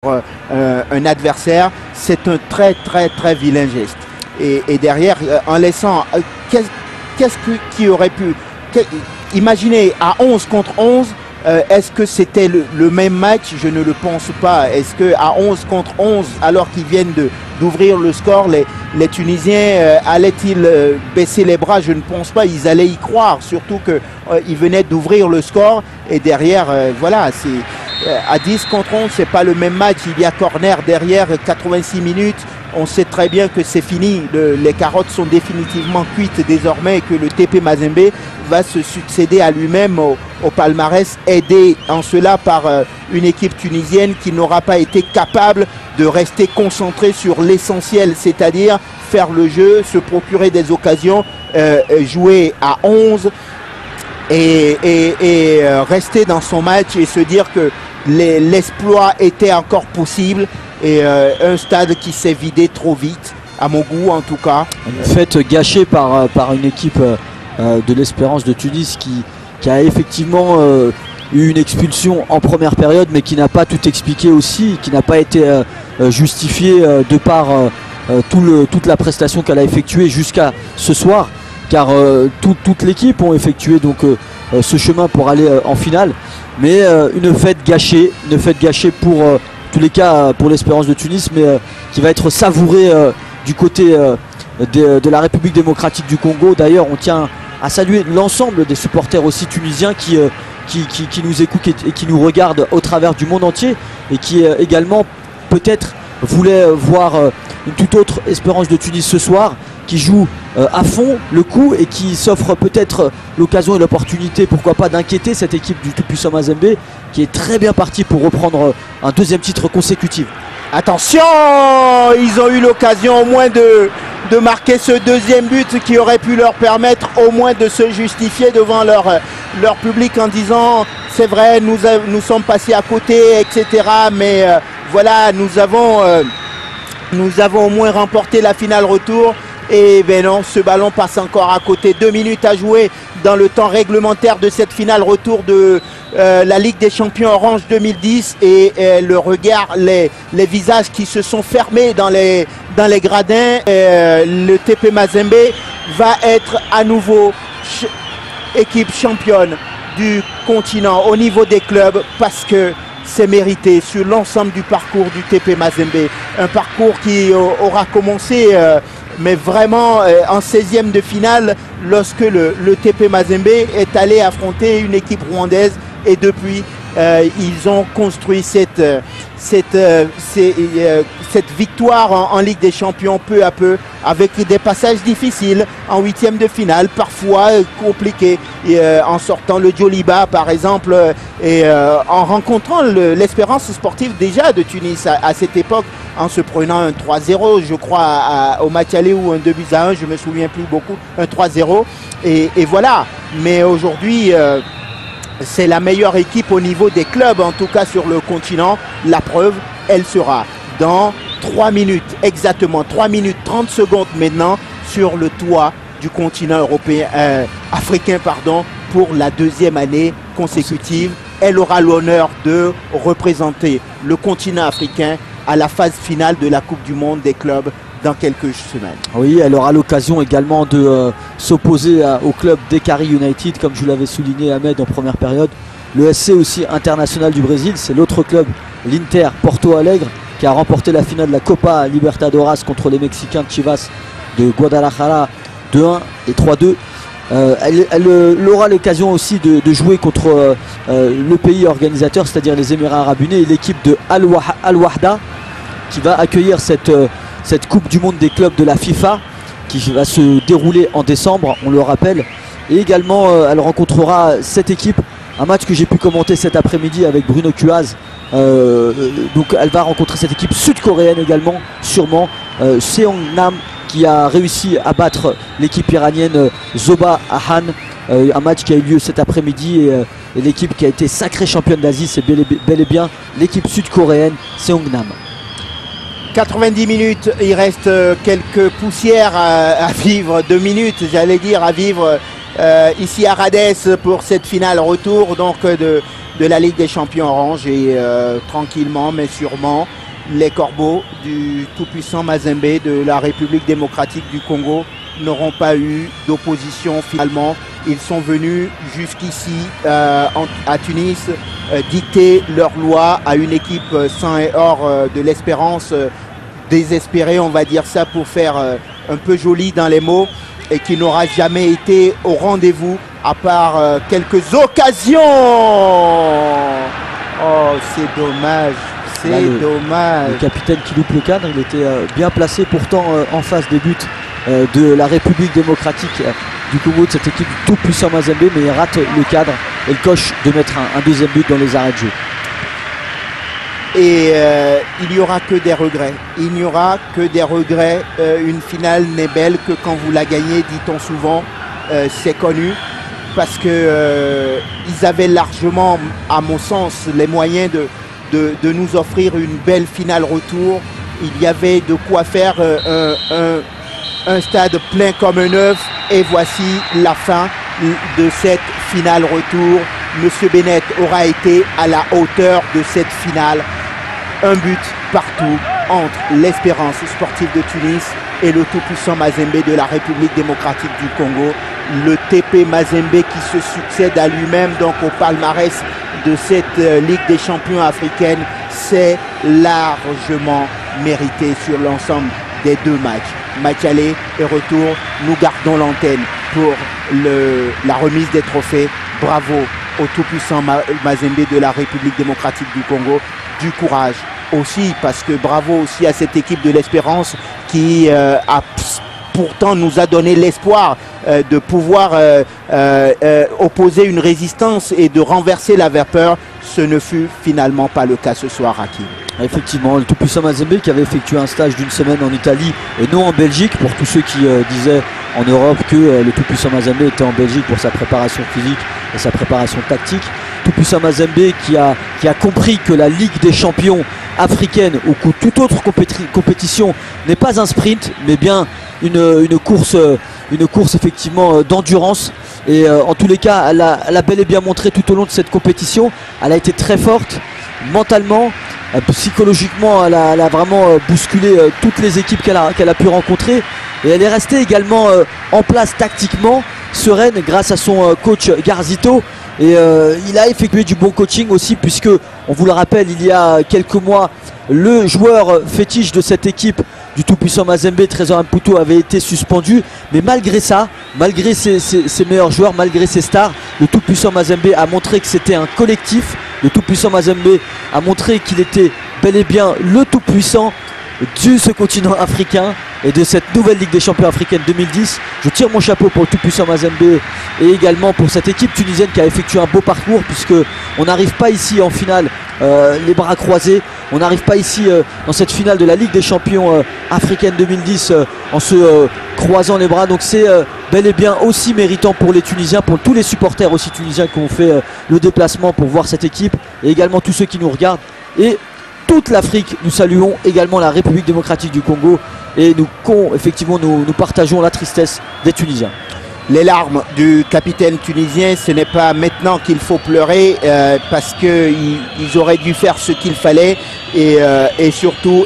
un adversaire, c'est un très vilain geste. Et derrière, en laissant, qu'est-ce qui aurait pu... Imaginez, à 11 contre 11, est-ce que c'était le même match? Je ne le pense pas. Est-ce qu'à 11 contre 11, alors qu'ils viennent d'ouvrir le score, les Tunisiens allaient-ils baisser les bras? Je ne pense pas. Ils allaient y croire, surtout qu'ils venaient d'ouvrir le score. Et derrière, voilà, à 10 contre 11, c'est pas le même match. Il y a corner derrière, 86 minutes. On sait très bien que c'est fini. Les carottes sont définitivement cuites désormais et que le TP Mazembe va se succéder à lui-même au palmarès, aidé en cela par une équipe tunisienne qui n'aura pas été capable de rester concentrée sur l'essentiel, c'est-à-dire faire le jeu, se procurer des occasions, jouer à 11 et rester dans son match et se dire que l'exploit était encore possible. Et un stade qui s'est vidé trop vite, à mon goût en tout cas. Une fête gâchée par une équipe de l'Espérance de Tunis qui a effectivement eu une expulsion en première période, mais qui n'a pas tout expliqué aussi, qui n'a pas été justifiée de par toute la prestation qu'elle a effectuée jusqu'à ce soir, car toute l'équipe ont effectué donc ce chemin pour aller en finale. Mais une fête gâchée pour tous les cas pour l'Espérance de Tunis, mais qui va être savourée du côté de la République démocratique du Congo. D'ailleurs, on tient à saluer l'ensemble des supporters aussi tunisiens qui nous écoutent et qui nous regardent au travers du monde entier et qui également peut-être voulaient voir une toute autre Espérance de Tunis ce soir, qui joue à fond le coup et qui s'offre peut-être l'occasion et l'opportunité, pourquoi pas, d'inquiéter cette équipe du tout-puissant Mazembe, qui est très bien partie pour reprendre un deuxième titre consécutif. Attention, ils ont eu l'occasion au moins de marquer ce deuxième but qui aurait pu leur permettre au moins de se justifier devant leur public en disant c'est vrai, nous sommes passés à côté, etc. Mais voilà, nous avons au moins remporté la finale retour. Et ben non, ce ballon passe encore à côté. 2 minutes à jouer dans le temps réglementaire de cette finale retour de la Ligue des Champions Orange 2010. Et le regard, les visages qui se sont fermés dans les gradins. Le TP Mazembe va être à nouveau équipe championne du continent au niveau des clubs, parce que c'est mérité sur l'ensemble du parcours du TP Mazembe. Un parcours qui aura commencé... mais vraiment en 16e de finale, lorsque le TP Mazembe est allé affronter une équipe rwandaise, et depuis ils ont construit cette victoire en Ligue des Champions peu à peu, avec des passages difficiles en 8e de finale, parfois compliqués, en sortant le Djoliba par exemple, et en rencontrant l'Espérance sportive déjà de Tunis à cette époque, en se prenant un 3-0, je crois, au match aller, ou un 2-1, je me souviens plus beaucoup, un 3-0, et voilà. Mais aujourd'hui, c'est la meilleure équipe au niveau des clubs, en tout cas sur le continent. La preuve, elle sera dans 3 minutes, exactement 3 minutes 30 secondes maintenant, sur le toit du continent européen, africain, pardon, pour la 2e année consécutive. Elle aura l'honneur de représenter le continent africain à la phase finale de la Coupe du Monde des clubs dans quelques semaines. Oui, elle aura l'occasion également de s'opposer au club d'Ekari United, comme je l'avais souligné Ahmed en première période. Le SC aussi international du Brésil, c'est l'autre club, l'Inter Porto Alegre, qui a remporté la finale de la Copa Libertadores contre les Mexicains de Chivas de Guadalajara 2-1 et 3-2. Elle aura l'occasion aussi de jouer contre le pays organisateur, c'est-à-dire les Émirats Arabes Unis, et l'équipe de Al-Wahda, qui va accueillir cette Coupe du Monde des clubs de la FIFA, qui va se dérouler en décembre, on le rappelle. Et également, elle rencontrera cette équipe, un match que j'ai pu commenter cet après-midi avec Bruno Cuaz. Donc elle va rencontrer cette équipe sud-coréenne également, sûrement, Seongnam, qui a réussi à battre l'équipe iranienne Zoba Ahan. Un match qui a eu lieu cet après-midi, et l'équipe qui a été sacrée championne d'Asie, c'est bel et bien l'équipe sud-coréenne Seongnam. 90 minutes, il reste quelques poussières à vivre, 2 minutes j'allais dire, à vivre ici à Radès pour cette finale retour donc de la Ligue des Champions Orange. Et tranquillement mais sûrement, les corbeaux du tout-puissant Mazembe de la République démocratique du Congo n'auront pas eu d'opposition finalement. Ils sont venus jusqu'ici à Tunis dicter leurs lois à une équipe sang et or de l'Espérance, désespérée, on va dire ça pour faire un peu joli dans les mots, et qui n'aura jamais été au rendez-vous à part quelques occasions. Oh, c'est dommage. C'est dommage. Le capitaine qui loupe le cadre, il était bien placé pourtant en face des buts de la République démocratique du Congo, de cette équipe du tout-puissant Mazembe, mais il rate le cadre et le coche de mettre un deuxième but dans les arrêts de jeu. Et il n'y aura que des regrets. Il n'y aura que des regrets. Une finale n'est belle que quand vous la gagnez, dit-on souvent. C'est connu. Parce que ils avaient largement, à mon sens, les moyens de nous offrir une belle finale retour. Il y avait de quoi faire un stade plein comme un œuf. Et voici la fin de cette finale retour. Monsieur Bennett aura été à la hauteur de cette finale. Un but partout entre l'Espérance sportive de Tunis et le tout-puissant Mazembe de la République démocratique du Congo. Le TP Mazembe qui se succède à lui-même donc au palmarès de cette Ligue des champions africaine, c'est largement mérité sur l'ensemble des deux matchs. Match aller et retour, nous gardons l'antenne pour la remise des trophées. Bravo au tout-puissant Mazembe de la République démocratique du Congo. Du courage aussi, parce que bravo aussi à cette équipe de l'Espérance qui pourtant nous a donné l'espoir de pouvoir opposer une résistance et de renverser la vapeur. Ce ne fut finalement pas le cas ce soir, Hakim. Effectivement, le tout-puissant Mazembe qui avait effectué un stage d'une semaine en Italie et non en Belgique, pour tous ceux qui disaient en Europe que le tout-puissant Mazembe était en Belgique pour sa préparation physique et sa préparation tactique. Tout-puissant Mazembe qui a compris que la Ligue des champions africaine ou que toute autre compétition n'est pas un sprint mais bien une course effectivement d'endurance. Et en tous les cas, elle a bel et bien montré tout au long de cette compétition. Elle a été très forte mentalement, psychologiquement. Elle a vraiment bousculé toutes les équipes qu'elle a pu rencontrer. Et elle est restée également en place tactiquement, sereine grâce à son coach Garzito. Et il a effectué du bon coaching aussi, puisque, on vous le rappelle, il y a quelques mois, le joueur fétiche de cette équipe du tout-puissant Mazembe, Trésor Mputu, avait été suspendu. Mais malgré ça, malgré ses meilleurs joueurs, malgré ses stars, le tout-puissant Mazembe a montré que c'était un collectif. Le tout-puissant Mazembe a montré qu'il était bel et bien le tout-puissant de ce continent africain et de cette nouvelle Ligue des champions africaine 2010. Je tire mon chapeau pour le tout-puissant Mazembe et également pour cette équipe tunisienne qui a effectué un beau parcours, puisque on n'arrive pas ici en finale les bras croisés. On n'arrive pas ici dans cette finale de la Ligue des champions africaine 2010 en se croisant les bras. Donc c'est bel et bien aussi méritant pour les Tunisiens, pour tous les supporters aussi tunisiens qui ont fait le déplacement pour voir cette équipe, et également tous ceux qui nous regardent et toute l'Afrique. Nous saluons également la République démocratique du Congo et effectivement nous partageons la tristesse des Tunisiens. Les larmes du capitaine tunisien, ce n'est pas maintenant qu'il faut pleurer, parce qu'ils auraient dû faire ce qu'il fallait, et surtout